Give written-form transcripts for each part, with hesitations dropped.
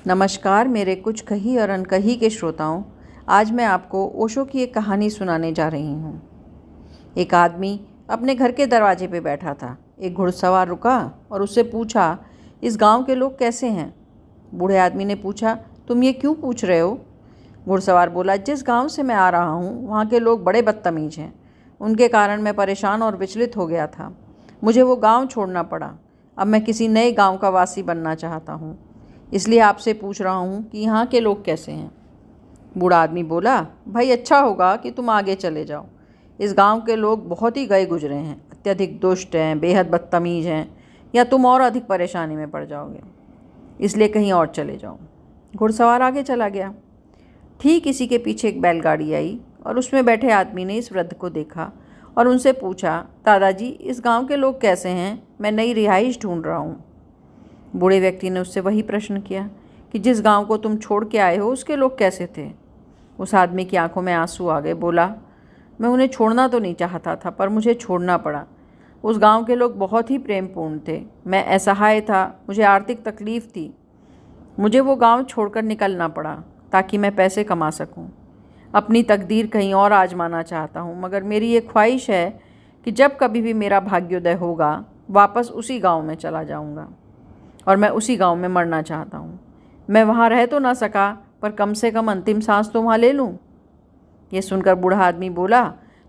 नमस्कार मेरे कुछ कही और अनकही के श्रोताओं। आज मैं आपको ओशो की एक कहानी सुनाने जा रही हूँ। एक आदमी अपने घर के दरवाजे पे बैठा था। एक घुड़सवार रुका और उससे पूछा, इस गांव के लोग कैसे हैं? बूढ़े आदमी ने पूछा, तुम ये क्यों पूछ रहे हो? घुड़सवार बोला, जिस गांव से मैं आ रहा हूँ वहाँ के लोग बड़े बदतमीज हैं। उनके कारण मैं परेशान और विचलित हो गया था। मुझे वो गाँव छोड़ना पड़ा। अब मैं किसी नए गाँव का वासी बनना चाहता हूँ, इसलिए आपसे पूछ रहा हूँ कि यहाँ के लोग कैसे हैं। बूढ़ा आदमी बोला, भाई अच्छा होगा कि तुम आगे चले जाओ। इस गांव के लोग बहुत ही गए गुजरे हैं, अत्यधिक दुष्ट हैं, बेहद बदतमीज हैं, या तुम और अधिक परेशानी में पड़ जाओगे, इसलिए कहीं और चले जाओ। घुड़सवार आगे चला गया। ठीक इसी के पीछे एक बैलगाड़ी आई और उसमें बैठे आदमी ने इस वृद्ध को देखा और उनसे पूछा, दादाजी इस गाँव के लोग कैसे हैं? मैं नई रिहाइश ढूंढ रहा हूँ। बूढ़े व्यक्ति ने उससे वही प्रश्न किया कि जिस गांव को तुम छोड़ के आए हो उसके लोग कैसे थे? उस आदमी की आंखों में आंसू आ गए। बोला, मैं उन्हें छोड़ना तो नहीं चाहता था, पर मुझे छोड़ना पड़ा। उस गांव के लोग बहुत ही प्रेमपूर्ण थे। मैं असहाय था, मुझे आर्थिक तकलीफ़ थी। मुझे वो गांव छोड़कर निकलना पड़ा ताकि मैं पैसे कमा सकूं। अपनी तकदीर कहीं और आजमाना चाहता हूं, मगर मेरी ये ख्वाहिश है कि जब कभी भी मेरा भाग्योदय होगा वापस उसी गाँव में चला जाऊँगा, और मैं उसी गांव में मरना चाहता हूँ। मैं वहाँ रह तो ना सका, पर कम से कम अंतिम सांस तो वहाँ ले लूँ। ये सुनकर बूढ़ा आदमी बोला,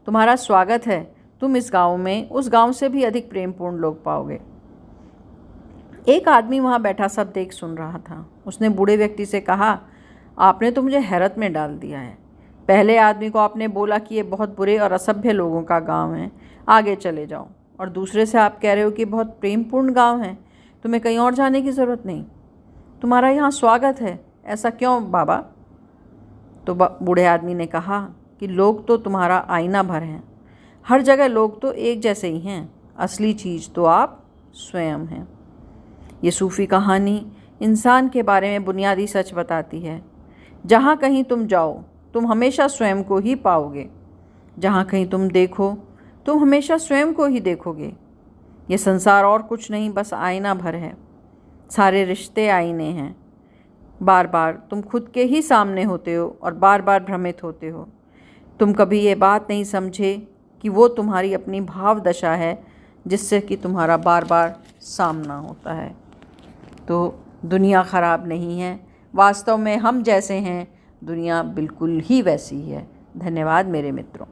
तुम्हारा स्वागत है। तुम इस गांव में उस गांव से भी अधिक प्रेमपूर्ण लोग पाओगे। एक आदमी वहाँ बैठा सब देख सुन रहा था। उसने बूढ़े व्यक्ति से कहा, आपने तो मुझे हैरत में डाल दिया है। पहले आदमी को आपने बोला कि ये बहुत बुरे और असभ्य लोगों का गाँव है, आगे चले जाओ, और दूसरे से आप कह रहे हो कि बहुत प्रेमपूर्ण गाँव है, तुम्हें कहीं और जाने की ज़रूरत नहीं, तुम्हारा यहाँ स्वागत है। ऐसा क्यों बाबा? तो बूढ़े आदमी ने कहा कि लोग तो तुम्हारा आईना भर हैं। हर जगह लोग तो एक जैसे ही हैं, असली चीज़ तो आप स्वयं हैं। ये सूफ़ी कहानी इंसान के बारे में बुनियादी सच बताती है। जहाँ कहीं तुम जाओ तुम हमेशा स्वयं को ही पाओगे। जहाँ कहीं तुम देखो तुम हमेशा स्वयं को ही देखोगे। ये संसार और कुछ नहीं, बस आईना भर है। सारे रिश्ते आईने हैं। बार बार तुम खुद के ही सामने होते हो और बार बार भ्रमित होते हो। तुम कभी ये बात नहीं समझे कि वो तुम्हारी अपनी भाव दशा है जिससे कि तुम्हारा बार बार सामना होता है। तो दुनिया ख़राब नहीं है, वास्तव में हम जैसे हैं, दुनिया बिल्कुल ही वैसी ही है। धन्यवाद मेरे मित्रों।